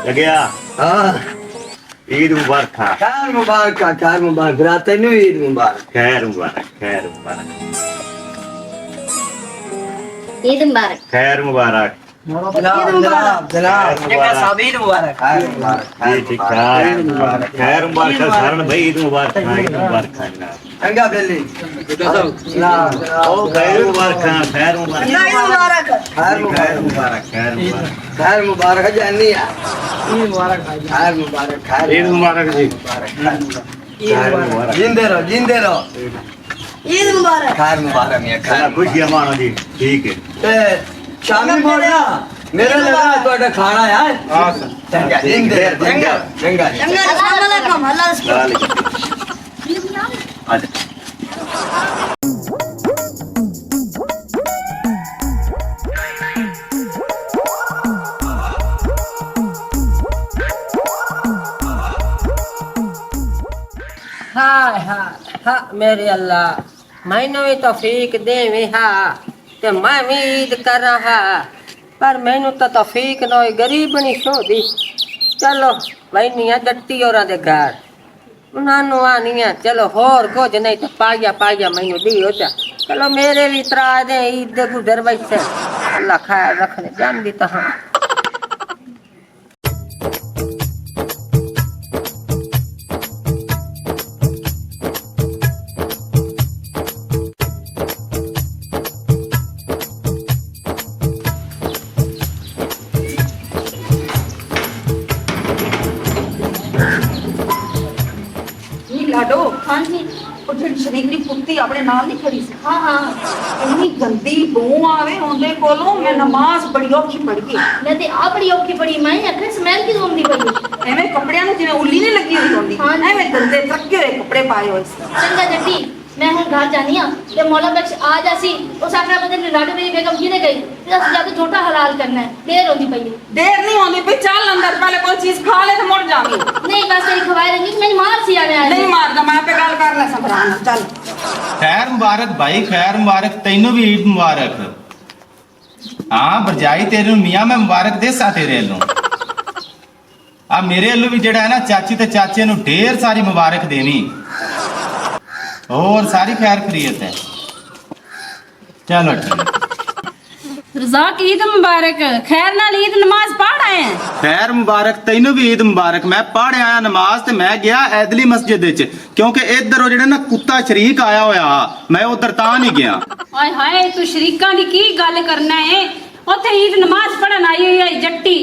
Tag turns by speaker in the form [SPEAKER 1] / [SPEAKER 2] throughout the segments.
[SPEAKER 1] लग्या
[SPEAKER 2] हाँ
[SPEAKER 1] ईद मुबारक था।
[SPEAKER 2] खैर मुबारक रात नु ईद मुबारक
[SPEAKER 1] खैर मुबारक खैर मुबारक
[SPEAKER 3] ईद मुबारक
[SPEAKER 1] खैर मुबारक
[SPEAKER 2] जनाब
[SPEAKER 1] ईद मुबारक जी ठीक ठाक खैर मुबारक सारण भाई ईद मुबारक ईद मुबारक
[SPEAKER 2] चंगा बेली
[SPEAKER 1] ओ खैर मुबारक खैर मुबारक
[SPEAKER 2] खैर मुबारक जानिया खैर मुबारक
[SPEAKER 1] ईद मुबारक जी
[SPEAKER 2] जिंदे रहो
[SPEAKER 3] ईद मुबारक
[SPEAKER 2] खैर मुबारक या खैर
[SPEAKER 1] खुशियां मानो जी ठीक है
[SPEAKER 2] ते शामी मोड़ना मेरे लगा तो खाना यार हां चंगा जिंदे चंगा
[SPEAKER 3] अस्सलाम वालेकुम अल्लाह
[SPEAKER 1] आज
[SPEAKER 4] हाय हाय मेरे अल्लाह मैनू भी तौफीक देवी हा ते मैं भी ईद कर रहा पर मैनू तो तौफीक न होई गरीब नहीं छोदी चलो वही जट्टी और दे घर उन्होंने आनी है चलो होर कुछ नहीं तो पाइया मैनू दी हो जा चलो मेरे भी तरा दे ईद दे गुजर बैठे अल्लाह खैर रखने जानदी तो हाँ
[SPEAKER 5] लाडो
[SPEAKER 3] हाँ जी
[SPEAKER 5] ਉਹ ਜਿਹੜੀ ਸ਼ਰੀਕੜੀ ਕੁੱਤੀ ਆਪਣੇ ਨਾਲ ਨਹੀਂ ਖੜੀ ਸੀ
[SPEAKER 3] हाँ हाँ
[SPEAKER 5] ਇੰਨੀ ਗੰਦੀ ਬੂ ਆਵੇ ਉਹਦੇ ਕੋਲੋਂ ਮੈਂ ਨਮਾਜ਼ ਬੜੀ ਔਖੀ ਪੜ੍ਹ ਗਈ
[SPEAKER 3] मैं तो आप बड़ी औखी पड़ी मैं आखिर स्मेल की जोंदी पई
[SPEAKER 5] ਐਵੇਂ ਕੱਪੜਿਆਂ ਨੂੰ ਜਿਵੇਂ ਉੱਲੀ ਨਹੀਂ ਲੱਗੀ ਹੋਈ ਹੁੰਦੀ
[SPEAKER 3] ਹਾਂਜੀ।
[SPEAKER 5] ਐਵੇਂ ਗੰਦੇ ਤੱਕੇ ਹੋਏ ਕੱਪੜੇ ਪਾਏ ਹੋਏ ਸੀ
[SPEAKER 3] चंगा जट्टी मैं हूं घर जानी हां ते मौला बख्श आ जासी उस आखना पता नहीं लाडो मेरी बेगम किने गई ते अस जाके छोटा हलाल करना है देर होती पई है
[SPEAKER 5] देर नहीं होती पई चल अंदर पहले कोई चीज खा ले तो मुड़ जावी
[SPEAKER 3] नहीं बस तेरी खवाए रंगी मेरी मार सी आने आई
[SPEAKER 5] नहीं मारदा मैं पे गल कर ले संभरान चल
[SPEAKER 6] खैर मुबारक भाई खैर मुबारक तेनू भी ईद मुबारक हाँ भरजाई तेरे मियाँ मैं मुबारक देसा तेरे वालों आ मेरे वालों भी जेड़ा है ना चाची ते चाचे नू ढेर सारी मुबारक देनी और सारी खैर खरीयत है चलो ठीक
[SPEAKER 7] रज़ाक ईद मुबारक खैर नाल ईद नमाज पढ़ आए हैं
[SPEAKER 6] खैर मुबारक तेनू भी ईद मुबारक मैं पढ़ आया नमाज ते मैं गया ऐदली मस्जिद विच क्योंकि इधर ओ जेड़ा ना कुत्ता शरीक आया होया मैं उधर तां नहीं गया
[SPEAKER 7] हाय हाय तू शरीकां दी की गल करना है ओथे ईद नमाज पढ़न आई हुई है जट्टी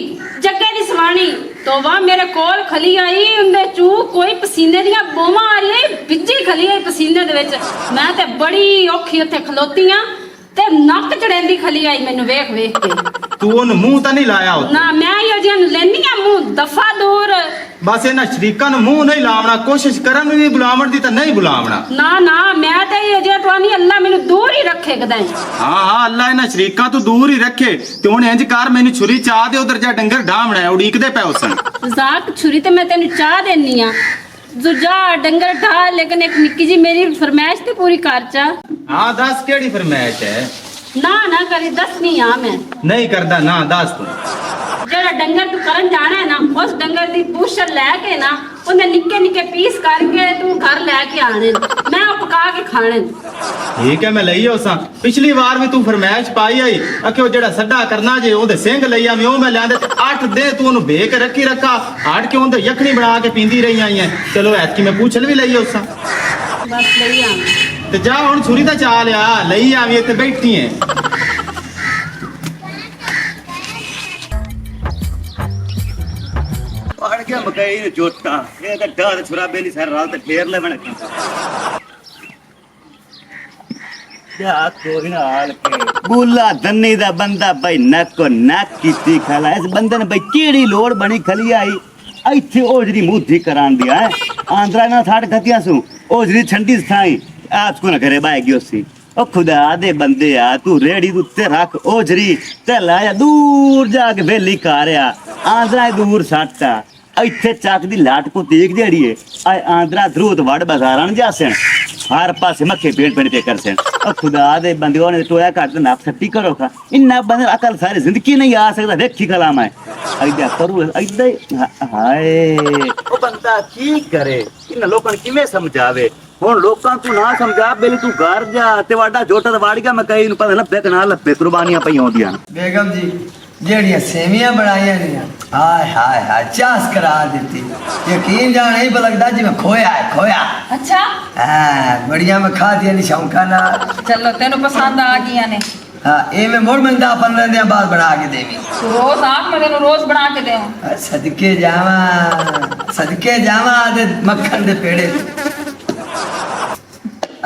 [SPEAKER 7] जग्गे दी सवाणी तो वाह मेरे कोल खली आई उंदे चू कोई पसीने दियां बोमा आ रही है बिज्जी खली है पसीने दे विच मैं ते बड़ी औखी ओथे खलोती हां ते नक चढ़ेंदी खली आई मैनू वेख वेख के
[SPEAKER 6] तू ओन मुंह तां नहीं लाया
[SPEAKER 7] ना मैं यो जियां लेनी आ मुंह दफा दूर
[SPEAKER 6] बस इन्हां शरीकां नू मुंह नहीं लावना कोशिश करन भी बुलावण दी तां नहीं बुलावना
[SPEAKER 7] ना ना मैं ते ये जे तवानी अल्लाह मैनू दूर ही रखे कदाई
[SPEAKER 6] हाँ हाँ अल्लाह इन्हां शरीकां तो दूर ही रखे ते हुण इंज कर मैनू छुरी चाह दे उधर जा डंगर ढामना है उड़ीकदे पै उसन
[SPEAKER 7] रज़ाक छुरी ते मैं तेन चाह देनी आ जुजा डंगर ढाल लेकिन एक निक्की जी मेरी फरमाइश ते पूरी कर चा
[SPEAKER 6] हाँ दस केड़ी फरमाइश है
[SPEAKER 7] ना करी दसनी आ मैं
[SPEAKER 6] नहीं करदा ना दस तू
[SPEAKER 7] जेड़ा डंगर तू करन जाना है ना उस डंगर दी पूछल लेके ना उन्हें निक्के निक्के पीस करके तू घर लेके आने मैं वो पका के खाने
[SPEAKER 6] ठीक है मैं लई उसा पिछली बार भी तू फरमाइश पाई आई आखियो जेड़ा सड्डा करना जे ओदे सिंह लई आवी ओ मैं लांदे 8 दे तू ओनु भेक रखी रखा हट के ओंदे यखनी बना के पींदी रही आई है चलो ऐतकी मैं पूछल भी लई उसा
[SPEAKER 7] बस लई आ
[SPEAKER 6] ते जा हुन छुरी दा चा लिया लई आवी इत्थे बैठी है
[SPEAKER 1] पड़ गया मकई ने जोटा ये तो डर छुरा बेली सर रात ते फेर ले बने या कोई ना हाल के बुला धन्नी दा बंदा भाई नक को नक कीती खला इस बंदे ने भाई केड़ी लोड़ बनी खली आई ਇੱਥੇ ओजरी मुद्धी करान दिया है आंध्रा ना थाड़ खतिया सु ओजरी ठंडी स्थाई आज को ना करे बाय गयो सी ओ खुदा दे बंदे आ तू रेड़ी उत्ते रख ओजरी ते लाया दूर जाके वेली कार्या आंध्रा दूर सटता ਇੱਥੇ ਚੱਕ ਦੀ ਲਾਟ ਕੋ ਦੇਖ ਜੜੀਏ ਆ ਆਂਦਰਾ ਧਰੂਤ ਵੜ ਬਾਜ਼ਾਰਾਂ ਜਾਸਣ ਹਰ ਪਾਸੇ ਮੱਖੇ ਪੇੜ ਪੇੜ ਤੇ ਕਰਸਣ ਉਹ ਖੁਦਾ ਦੇ ਬੰਦਿਆਂ ਨੇ ਟੋਇਆ ਕੱਟ ਨਾ ਸੱਟੀ ਕਰੋ ਖਾ ਇੰਨਾ ਬੰਦੇ ਅਕਲ ਸਾਰੀ ਜ਼ਿੰਦਗੀ ਨਹੀਂ ਆ ਸਕਦਾ ਵੇਖੀ ਕਲਾਮ ਹੈ ਐਡਾ ਕਰੂ ਐਡਾ ਹਾਏ ਉਹ ਬੰਦਾ ਕੀ ਕਰੇ ਇਹਨਾਂ ਲੋਕਾਂ ਨੂੰ ਕਿਵੇਂ ਸਮਝਾਵੇ ਹੁਣ ਲੋਕਾਂ ਤੂੰ ਨਾ ਸਮਝਾ ਬੇਲੀ ਤੂੰ ਘਰ ਜਾ ਤੇ ਵਾਡਾ ਜੋਟਾ ਤੇ ਵਾੜ ਗਿਆ ਮੈਂ ਕਹੀ ਨੂੰ ਪਤਾ ਲੱਭੇ ਕਿ ਨਾ ਲੱਭੇ ਕੁਰਬਾਨੀਆਂ ਪਈਆਂ ਹੁੰਦੀਆਂ
[SPEAKER 2] ਬੇਗਮ ਜੀ ਜਿਹੜੀਆਂ ਸੇਵੀਆਂ ਬਣਾਈਆਂ ਨੇ ਹਾਏ ਹਾਏ ਹਾਏ ਚਾਸ ਕਰਾ ਦਿੱਤੀ ਯਕੀਨ ਜਾਣ ਨਹੀਂ ਲੱਗਦਾ ਜਿਵੇਂ ਖੋਇਆ ਹੈ ਖੋਇਆ
[SPEAKER 5] ਅੱਛਾ
[SPEAKER 2] ਹਾਂ ਬੜੀਆਂ ਮੈਂ ਖਾਧੀਆਂ ਨਹੀਂ ਸ਼ੌਂਕਾਂ ਨਾਲ
[SPEAKER 5] ਚਲੋ ਤੈਨੂੰ ਪਸੰਦ ਆ ਗਈਆਂ ਨੇ
[SPEAKER 2] ਹਾਂ ਇਹ ਮੈਂ ਮੋੜ ਮੰਦਾ 15 ਦਿਨ ਬਾਅਦ ਬਣਾ ਕੇ ਦੇਵੀਂ
[SPEAKER 5] ਤੂੰ ਰੋਜ਼ ਆਖ ਮੈਂ ਤੈਨੂੰ ਰੋਜ਼ ਬਣਾ ਕੇ ਦੇਵਾਂ
[SPEAKER 2] ਸਦਕੇ ਜਾਵਾਂ ਤੇ ਮੱਖਣ ਦੇ ਪੇੜੇ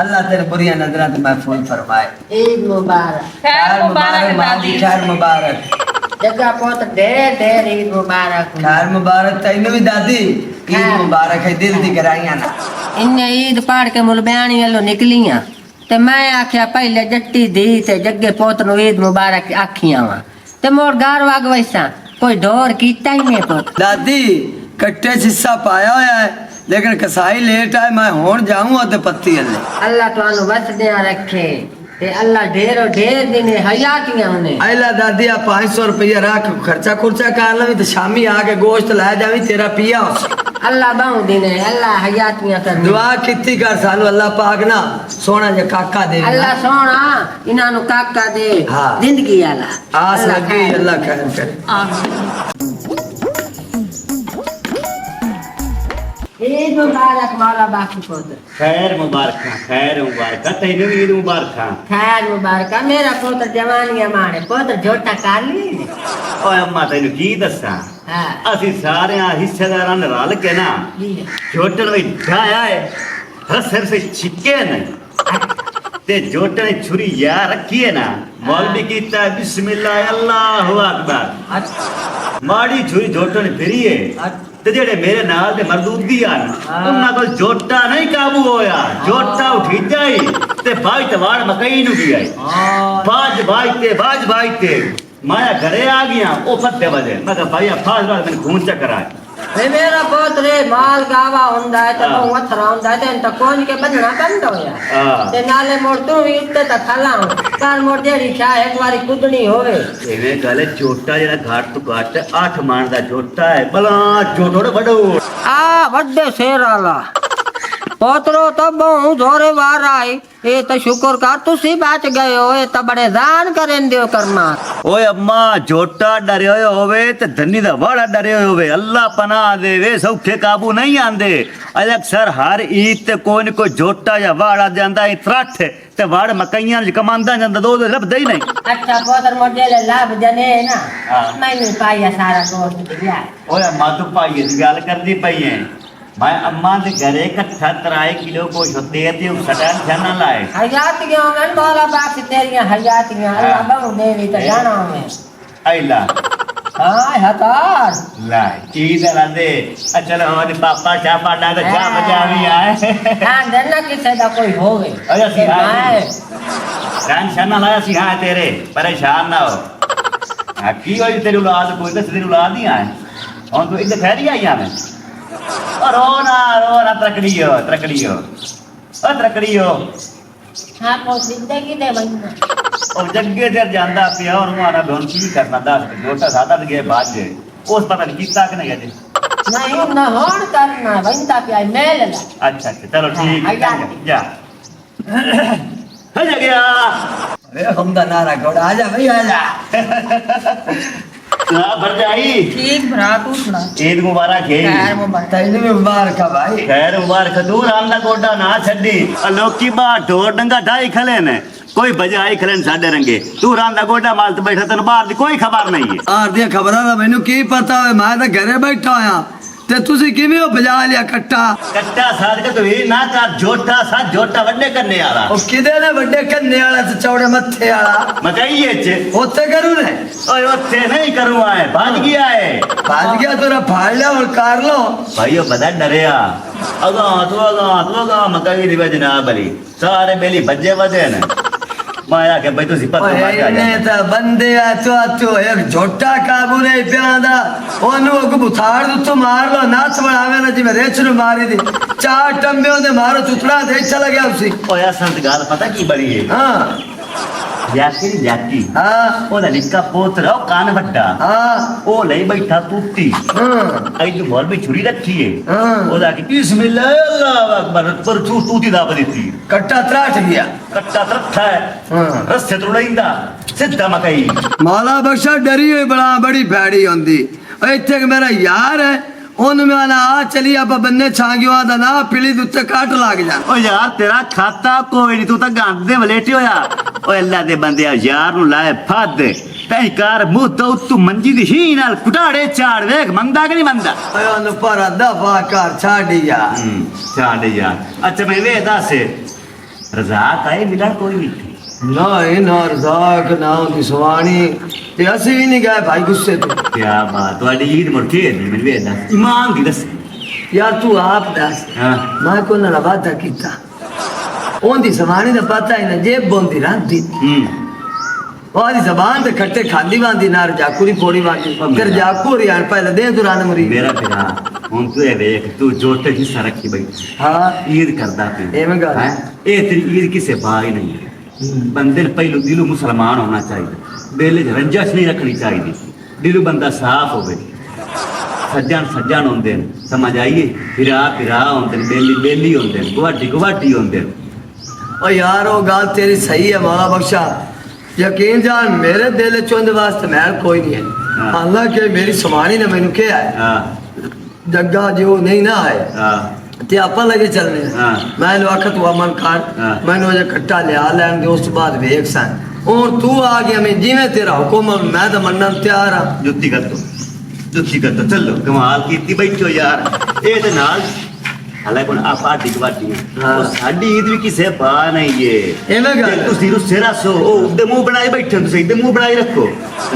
[SPEAKER 2] अल्लाह तेरे बुरिया नजरा तो महफूज फरमाए
[SPEAKER 4] ईद मुबारक
[SPEAKER 5] खैर मुबारक दादी
[SPEAKER 2] खैर मुबारक
[SPEAKER 4] जगह पोत ढेर ढेर ईद मुबारक
[SPEAKER 2] खैर मुबारक तैनू भी दादी ईद मुबारक है दिल दी कराइयां ना
[SPEAKER 4] इन्ने ईद पढ़ के मुल बयानी वालों निकलियां ते मैं आख्या पहले जट्टी दी ते जग्गे पोत नु ईद मुबारक आखियां वा ते मोर गार वाग वैसा कोई ढोर कीता ही नहीं पोत
[SPEAKER 2] दादी कट्टे हिस्सा पाया होया है लेकिन कसाई लेट आए मैं होण जाऊं ते पत्ती हल्ले
[SPEAKER 4] अल्लाह तुहानू वसदियां रखे ते अल्लाह ढेरो ढेर दिन हयातियां ने
[SPEAKER 2] आइला दादी आ 500 रुपया रख खर्चा खुर्चा कर लवी ते शामी आके गोश्त ला जावी तेरा पिया
[SPEAKER 4] अल्लाह बहु दिन अल्लाह हयातियां कर
[SPEAKER 2] दुआ कितनी कर सानू अल्लाह पाक ना सोना जे काका दे
[SPEAKER 4] अल्लाह सोना इन्हां नु काका दे
[SPEAKER 2] हाँ।
[SPEAKER 4] जिंदगी आला
[SPEAKER 2] आस लगी अल्लाह खैर करे
[SPEAKER 4] ईद मुबारक मौला बाकी पोत
[SPEAKER 1] खैर मुबारक तैनू भी ईद मुबारक
[SPEAKER 4] खैर मुबारक मेरा पोत जवानियां माने पोत झोटा कर ली
[SPEAKER 1] ਓਏ ਅੰਮਾ ਤੈਨੂੰ ਕੀ ਦੱਸਾਂ
[SPEAKER 4] हां
[SPEAKER 1] ਅਸੀਂ ਸਾਰਿਆਂ ਹਿੱਸੇਦਾਰਾਂ ਨੇ ਰਲ ਕੇ ਨਾ ਜੋਟਣ ਵਿੱਚ ਢਾਇਆ ਹੈ ਰਸਰ ਸੇ ਛਿੱਕੇ ਨਹੀਂ ਤੇ ਜੋਟਣ ਨੇ ਛੁਰੀ ਯਾ ਰੱਖੀ ਹੈ ਨਾ ਮੌਲਵੀ ਕੀਤਾ ਬਿਸਮਿਲ੍ਲਾ ਅੱਲਾਹੁ ਅਕਬਰ ਮਾੜੀ ਛੁਰੀ ਜੋਟਣ ਨੇ ਫਿਰੀ ਹੈ ਤੇ ਜਿਹੜੇ ਮੇਰੇ ਨਾਲ ਦੇ ਮਰਦੂਦੀ ਹਨ ਉਹਨਾਂ ਕੋਲ ਜੋਟਾ ਨਹੀਂ ਕਾਬੂ ਹੋਇਆ ਜੋਟਾ ਉਠੀ ਜਾਈ ਤੇ ਬਾਈ ਤਵਾੜ ਮਕਈ ਨੂੰ ਵੀ ਆਈ ਬਾਜ ਤੇ मैं घरे आ गया ओ फत्ते बजे मैं कहा भाई फाज रात मैंने खून चक्कर आए
[SPEAKER 4] मेरा पोत रे माल गावा हुंदा है तो वथरा हुंदा है तो कोन के बजना बंद होया ते नाले मोड़ तू भी उत्ते तक खला कार मोड़ जेड़ी छा एक बारी कुदनी होवे
[SPEAKER 1] एवे गले छोटा जेड़ा घाट तो घाट 8 मान दा छोटा है भला छोटो बड़ो
[SPEAKER 4] आ बड़े शेर वाला पोतरो तो बहु जोरे वार आई ये तो शुक्र कर तुसी बच गए हो ये तो बड़े दान करें दियो करना
[SPEAKER 1] ओए अम्मा जोटा डरे होवे ते धन्नी दा वाड़ा डरे होवे अल्लाह पनाह देवे सौखे काबू नहीं आंदे अक्सर हर ईद ते कोई न कोई जोटा या वाड़ा जांदा है त्रठ ते वाड़ मकइयां च कमांदा जांदा दो लभदा ही नहीं
[SPEAKER 4] अच्छा पोतर मोटे ले लाभ जने ना मैंने पाया सारा दोस्त दिया
[SPEAKER 1] ओए अम्मा तू पाई दी गल करदी पई है मैं अम्मा दे घरे इकट्ठा 3 किलो गोश्त दे ते सटन छना लाए
[SPEAKER 4] हयातियां में मौला बाप तेरियां हयातियां अल्लाह बहु देवी तो जाना में
[SPEAKER 1] आइला
[SPEAKER 4] हां हकार
[SPEAKER 1] ला चीज ला दे चलो और पापा चापा ना तो जा बजावी आए
[SPEAKER 4] हां देना किसे दा कोई होवे
[SPEAKER 1] अरे टेंशन ना लाया सी हां तेरे परेशान ना हो की होई तेरी औलाद कोई तो तेरी औलाद ही आए और तू इधर ठहरी आई मैं रोना त्रकड़ियो
[SPEAKER 3] हाँ पोत जिंदगी दे बंदा
[SPEAKER 1] और जग्गे देर जांदा पिया और मारा दोन की करना 10 जोटा सादा गए बाद जे उस पता नहीं कीता कि नहीं अजे
[SPEAKER 4] नहीं ना होण करना बंदा पिया मेल ला
[SPEAKER 1] अच्छा चलो ठीक है जा हो गया
[SPEAKER 2] अरे हमदा नारा घोड़ा आजा भाई आजा
[SPEAKER 1] भरजाई
[SPEAKER 5] ठीक भरा तू सुना
[SPEAKER 1] ईद मुबारक है
[SPEAKER 5] खैर मुबारक
[SPEAKER 2] तैनू भी मुबारक है भाई
[SPEAKER 1] खैर मुबारक दूर आंदा गोडा ना छड्डी लोकी बाहर ढोर डंगा ढाई खले ने कोई बजाई खले साडे रंगे तू रांदा गोडा माल ते बैठा तन बाहर दी कोई खबर नहीं है
[SPEAKER 2] आर दी खबरां दा मैनू की पता है मैं तो घरे बैठा होया ते तुसी किवें बजा लिया कट्टा
[SPEAKER 1] साथ के तो ये ना कर जोटा साथ जोटा वड्डे करने वाला
[SPEAKER 2] ओ किदे ने बड़े कन्ने वाला ते चौड़े मथे वाला
[SPEAKER 1] मकई च
[SPEAKER 2] ओते करू ने
[SPEAKER 1] ओए ओते नहीं करूं आए भाज गया है
[SPEAKER 2] भाज गया तोरा फाड़ लिया और कार लो
[SPEAKER 1] भाइयों बड़ा डरिया अगा मकई दी वजना बली सारे बेली बज्जे वदे ने माया के भाई तुसी पत्थर मार के आ
[SPEAKER 2] इन्हें
[SPEAKER 1] जा
[SPEAKER 2] तो बंदे आ तो एक झोटा काबू नहीं प्यांदा ओनू अग बुथाड़ तो मार लो नाच बनावे ना जिਵੇਂ रेच नु मारी दी चार टंबे ओदे मारो चुतड़ा दे चला गया उसी
[SPEAKER 1] ओया संत गाल पता की बड़ी है
[SPEAKER 2] हां
[SPEAKER 1] याकी
[SPEAKER 2] हां
[SPEAKER 1] ओदा निक्का पोतरा ओ कान वड्डा
[SPEAKER 2] हां
[SPEAKER 1] ओ लई बैठा टूटी
[SPEAKER 2] हां
[SPEAKER 1] आई तो मोर में छुरी रखी है
[SPEAKER 2] हाँ।
[SPEAKER 1] ओदा की बिस्मिल्लाह अल्लाह अकबर पर टूटी दाब दी थी
[SPEAKER 2] कट्टा त्राट गया
[SPEAKER 1] कट्टा रखा है
[SPEAKER 2] हाँ।
[SPEAKER 1] रस्ते तोड़ाइंदा सिद्धा मकई
[SPEAKER 2] मौला बख्शा डरी हुई बड़ी भैड़ी होंदी इत्थे मेरा यार है ओन में आना आ चली आप बन्ने छांगियो दा ना पीली दुत्ते काट लाग जा
[SPEAKER 1] ओ यार तेरा खाता कोई नहीं तू तो गंद दे वलेटी होया ओ अल्लाह दे बंदे यार नु लाए फद पैकार मुंह तो तू मंजी दी ही नाल कुटाड़े चाड़ वेख मंगदा कि नहीं मंगदा
[SPEAKER 2] ओए ओन पर दफा कर छाड़ी जा
[SPEAKER 1] चाड़ यार अच्छा मैं वे दस रज़ाक आए मिला कोई नहीं थी
[SPEAKER 2] नहीं ना रज़ाक ना दी सुवानी ते असि भी नहीं गए भाई गुस्से तो
[SPEAKER 1] क्या बात वाली ईद मुर्ती है मैं वे दस ईमान की दस
[SPEAKER 2] यार तू आप दस
[SPEAKER 1] हां
[SPEAKER 2] मैं को ना वादा कीता ओन दी सुवानी दा पता ही ना जेब बोंदी रहंदी वाली जबान ते खट्टे खाली वांदी नार जाकुरी फोड़ी वांदी कर जाकुरी यार पहले दे दुरान मरी
[SPEAKER 1] मेरा तेरा हुन तू ए देख तू जोटे हिस्सा रखी भाई
[SPEAKER 2] हां
[SPEAKER 1] ईद करदा पे
[SPEAKER 2] एवं गल
[SPEAKER 1] हैं ए तेरी ईद किसे बाई नहीं है बंदे ने पहले दिलों मुसलमान होना चाहिए बेले रंजश नहीं रखनी चाहिए दिलों बंदा साफ होवे सज्जन होंदे ने समझ आइए फिरा होंदे ने बेली होंदे ने गुवाटी होंदे ने
[SPEAKER 2] ओ यार वो गल तेरी सही है मौला बख्शा यकीन जान मेरे दिल चुंद वास्ते महल कोई नहीं है हालांकि मेरी सुवानी ने मैनू क्या है
[SPEAKER 1] हां
[SPEAKER 2] जग्गा जो नहीं ना है
[SPEAKER 1] हां
[SPEAKER 2] ते आपा लगे चलने
[SPEAKER 1] हाँ।
[SPEAKER 2] मैं वक्त हुआ मन कर
[SPEAKER 1] हाँ।
[SPEAKER 2] मैंने जो कट्टा लिया लैन दे उस बाद वेख सन और तू आ गया मैं जिवें तेरा हुक्म मैं तो मनना तैयार हां
[SPEAKER 1] जुत्ती कर दो चलो कमाल कीती बैठो यार ए ते नाल हाले कोन आ पार्टी गवाटी
[SPEAKER 2] हाँ।
[SPEAKER 1] ओ साडी ईद भी किसे बा नहीं है
[SPEAKER 2] एवें गल
[SPEAKER 1] जे तुसी रुस्से रसो ओ उदे मुंह बनाए बैठे तुसी इदे मुंह बनाई रखो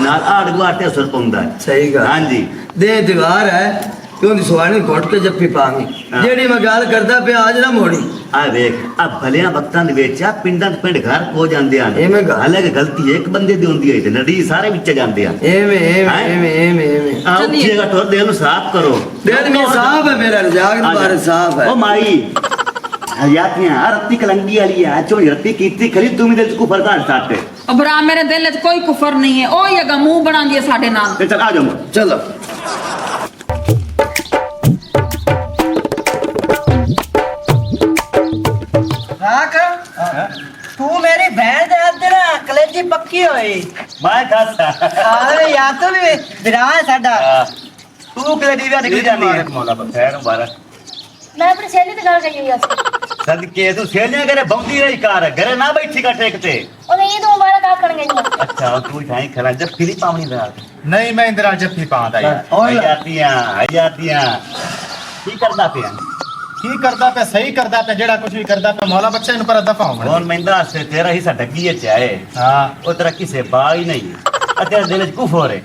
[SPEAKER 1] नाल आड़ गवाटे असर पौंदा है
[SPEAKER 2] सही गल
[SPEAKER 1] हां जी
[SPEAKER 2] दे दीवार है क्यों दी सुवानी घोट के जप्पी पांगी
[SPEAKER 1] हाँ।
[SPEAKER 2] जेड़ी मैं गल करदा पे आज ना मोड़ी
[SPEAKER 1] आ वेख आ भलिया वक्तां दे विच आ पिंडां दे पिंड घर हो जांदे हन
[SPEAKER 2] एवें गल।
[SPEAKER 1] हालांकि गलती एक बंदे दी हुंदी है ते लड़ी सारे विच जांदे हन
[SPEAKER 2] एवें एवें
[SPEAKER 1] हाँ।
[SPEAKER 2] एवें एवें एवें
[SPEAKER 1] आ उठिएगा तो दिल नु साफ करो
[SPEAKER 2] दिल में साफ है मेरा रजाक बारे साफ है
[SPEAKER 1] ओ माई हयातियां रत्ती कलंगी वाली है चोरी रत्ती कीती खरी तुम दिल को फरका साटे
[SPEAKER 5] अबरा मेरे दिल च कोई कुफर नहीं है ओ ये मुंह बना दिए साडे नाल
[SPEAKER 1] ते चल आ जाओ
[SPEAKER 2] चलो
[SPEAKER 4] तू मेरी बहन दे हੱਥ ना कलेजी पक्की होई
[SPEAKER 1] मैं खासा
[SPEAKER 4] अरे या तो भी विराह है साडा
[SPEAKER 1] तू कले दीवा निकल जानी है मौला खैर मुबारक
[SPEAKER 3] मैं अपनी सहेली से गल करी हुई है
[SPEAKER 1] सदके तू सेलियां करे बौंदी रही कार घरे ना बैठी का टेक ते
[SPEAKER 3] और ईद मुबारक आप कर गई है
[SPEAKER 1] अच्छा तू ठाई खरा जब फिरी पावनी दा
[SPEAKER 6] नहीं मैं इंदिरा जफ्फी पांदा यार
[SPEAKER 1] हयातियां की करदा पिया
[SPEAKER 6] की करदा पे सही करदा पे जेड़ा कुछ भी करदा पे मौला बच्चा इन पर दफा हो
[SPEAKER 1] कौन महिंद्रा से तेरा ही सटकी है चाहे
[SPEAKER 6] हां
[SPEAKER 1] वो तेरा किसे बाई नहीं अतेरे दिल च कुफर है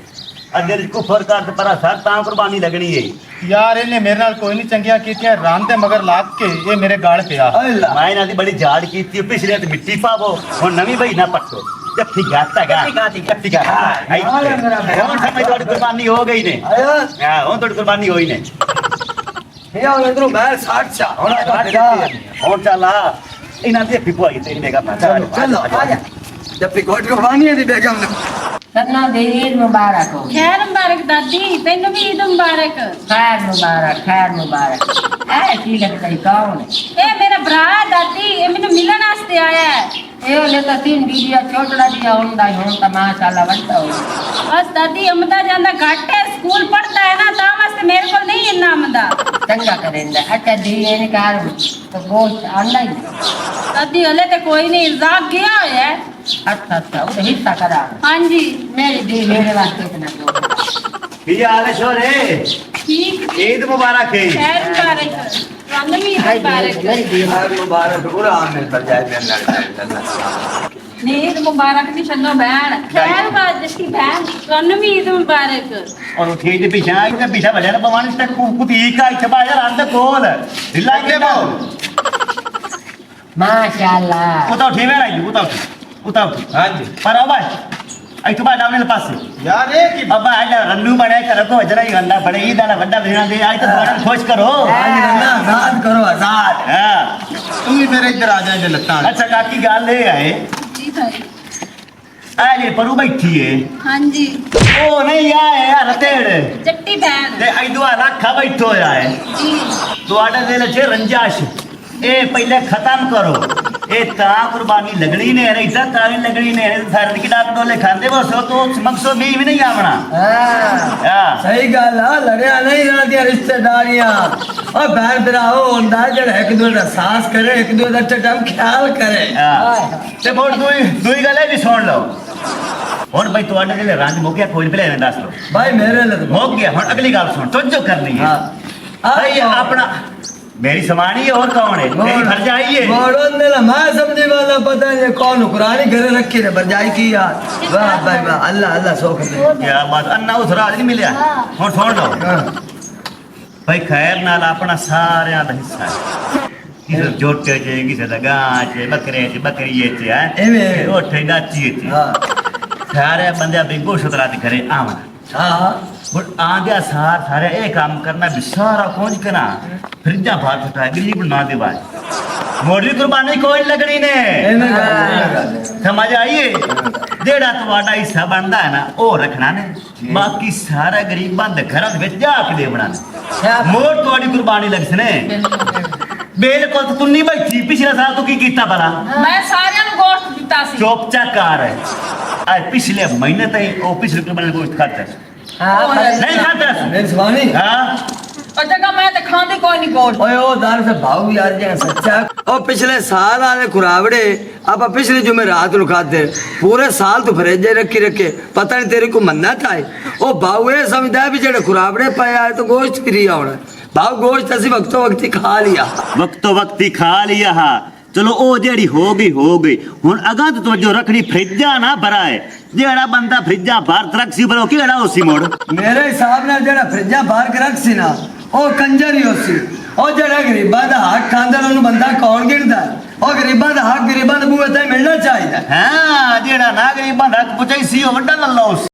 [SPEAKER 1] अतेरे च कुफर कर ते परा सर तां कुर्बानी लगनी है
[SPEAKER 6] यार इन्हें मेरे नाल कोई नहीं चंगियां कीतियां रान ते मगर लाग के ये मेरे गाल पिया
[SPEAKER 2] अल्लाह
[SPEAKER 1] मैं ना दी बड़ी झाड़ कीती पिछले ते मिट्टी पावो हुन नवी बई ना पट्टो जफ्फी गाता गा जफ्फी गा कौन समय थोड़ी कुर्बानी हो गई ने
[SPEAKER 2] आया
[SPEAKER 1] हां हुन थोड़ी कुर्बानी होई ने
[SPEAKER 2] ये और इधर मैं 60 चा
[SPEAKER 1] और चला इना दे पिपो आई तेरी मेगा पता
[SPEAKER 2] चलो आजा जब भी घोट को पानी है दी बेगम ने
[SPEAKER 4] सन्ना दे ईद मुबारक हो
[SPEAKER 7] खैर मुबारक दादी तैनू भी ईद मुबारक
[SPEAKER 4] खैर मुबारक ऐ की लगता है कौन
[SPEAKER 7] ए मेरा भरा है दादी ये मैंने मिलन वास्ते आया है
[SPEAKER 4] ए ले तो तीन बीबिया छोटड़ा दिया हुंदा हुन तो माशाल्लाह बनता हो
[SPEAKER 7] बस दादी अमदा जांदा घट है स्कूल पढ़ता है ना ता वास्ते मेरे को नहीं इन्ना अमदा
[SPEAKER 4] चंगा करेंदा अच्छा दी ने कार तो गोश्त आंदा ही
[SPEAKER 7] दादी हले ते कोई नहीं राग गया है
[SPEAKER 4] अच्छा वो हिस्सा करा
[SPEAKER 7] हाँ जी
[SPEAKER 4] मेरी दी मेरे वास्ते इतना दो
[SPEAKER 1] ये आले छोरे
[SPEAKER 7] ठीक
[SPEAKER 1] ईद मुबारक है
[SPEAKER 7] खैर मुबारक रंग भी ईद मुबारक
[SPEAKER 4] मेरी दी
[SPEAKER 2] हर मुबारक पूरा आमिर पर जाए मेरे
[SPEAKER 7] ईद मुबारक दी छन्नो बहन खैर मुबारक जिसकी बहन रंग भी ईद मुबारक
[SPEAKER 1] और उठी दे पीछा बजा ना पवान तक कुती का इच्छा यार अंदर खोल दिल्ला के बोल
[SPEAKER 4] माशाल्लाह
[SPEAKER 1] वो तो उठी में आई वो तो उतार
[SPEAKER 6] हाँ जी
[SPEAKER 1] पर अब इतो बाहर डावने पास
[SPEAKER 6] यार ये कि
[SPEAKER 1] अब आज रन्नू बने कर को जरा ही गंदा बड़े ई दाना बड़ा भेना दे आज तो थोड़ा खुश करो
[SPEAKER 2] आज रन्ना आजाद करो आजाद।
[SPEAKER 1] हां
[SPEAKER 6] तू भी फिर इधर आ जाए लत्ता
[SPEAKER 1] अच्छा काकी गाल ले आए
[SPEAKER 7] जी भाई
[SPEAKER 1] आले परू बैठी है
[SPEAKER 7] हाँ जी
[SPEAKER 1] ओ नहीं आए यार तेड़
[SPEAKER 7] जट्टी बहन
[SPEAKER 1] ते आई दुआ रखा बैठो है
[SPEAKER 7] जी
[SPEAKER 1] तो आडे दे लचे रंजाश ए पहले खत्म करो ए ता कुर्बानी लगनी ने नहीं ता काली लगनी ने सारे की डाक डोले खांदे बस तो मकसद भी नहीं आवना हां
[SPEAKER 2] सही गल है लड़िया नहीं रहती रिश्तेदारियां और बहन भराओ होंदा जेड़ा एक दूसरे दा सास करे एक दूसरे दा टम ख्याल करे।
[SPEAKER 1] हां ते बोल दुई गले भी सुन लो और भाई तो आडे दे रंज मुक्या कोई पहले दस लो
[SPEAKER 2] भाई मेरे लिए
[SPEAKER 1] हो गया हुन अगली गल सुन तो जो करनी है
[SPEAKER 2] हां
[SPEAKER 1] भाई अपना मेरी समानी है और कौन है मेरी घर जाइए
[SPEAKER 2] मोड़ों ने ला मैं समझी वाला पता नहीं कौन कुरानी घरे रखी ने बरजाई की यार वाह भाई वाह अल्लाह अल्लाह सोख दे
[SPEAKER 1] क्या बात अन्ना उस राज नहीं मिलिया हुन सुन लो भाई खैर नाल अपना सारे दा हिस्सा किसे जोटे चे किसे दा गां चे बकरी चे है
[SPEAKER 2] एवे
[SPEAKER 1] ओठे डाची चे
[SPEAKER 2] हां
[SPEAKER 1] सारे बंदे भी गोशत रात घरे आवन
[SPEAKER 2] हां
[SPEAKER 1] बट आंदे सार सारे ए काम करना भी सारा पहुंच करा फ्रिजा बाहर फटा गरीब ना दे भाई मोड़ी कुर्बानी कोई लगनी ने
[SPEAKER 2] एवे गल
[SPEAKER 1] समझ आइए जेड़ा तुम्हारा हिस्सा बनता है ना वो रखना ने बाकी सारा गरीबां दे घर विच जाके देवना मोड़ तुम्हारी कुर्बानी लगसने बिल्कुल तो तू नहीं बैठी पिछले साल तू की कीता भला
[SPEAKER 5] ਮੈਂ ਸਾਰਿਆਂ ਨੂੰ ਗੋਸ਼ਤ ਦਿੱਤਾ ਸੀ
[SPEAKER 1] चुप कर आज पिछले महीने तक वो पिछले कुर्बानी गोश्त खाता नहीं खाता
[SPEAKER 2] मेरी सुबानी
[SPEAKER 1] हाँ
[SPEAKER 5] ਉਹ ਜਗ੍ਹਾ ਮੈਂ ਤੇ ਖਾਂਦੀ ਕੋਈ ਨਹੀਂ ਗੋਸ਼ਤ
[SPEAKER 2] ओए ओ दार से भाव यार जे सच्चा ओ पिछले साल वाले खुरावड़े आप पिछले जुमे रात नु खाते पूरे साल तो फ्रिज रखी रखे पता नहीं तेरे को मन्ना था ओ भाव ये समझदा है भी जेड़े खुरावड़े पाया है तो गोश्त फ्री आउणा भाव गोश्त असि वक्तो वक्ती खा लिया
[SPEAKER 1] वक्तो वक्ती खा लिया हा चलो ओ जेड़ी हो गई हुन अगा तो जो रखनी फ्रिजा ना भराए जेड़ा बंदा फ्रिजा बाहर रख सी भरो केड़ा होसी मोड़
[SPEAKER 2] मेरे हिसाब नाल जेड़ा फ्रिजा बाहर के रख सी ना ओ कंजर ही होसी ओ जेड़ा गरीबां दा हक खांदा ओनु बंदा कौन गिनदा ओ गरीबां दा हक गरीबां दे बूहे ते मिलना चाहिए
[SPEAKER 1] हां जेड़ा ना गरीबां दा पुछई सी ओ वड्डा लल्ला होसी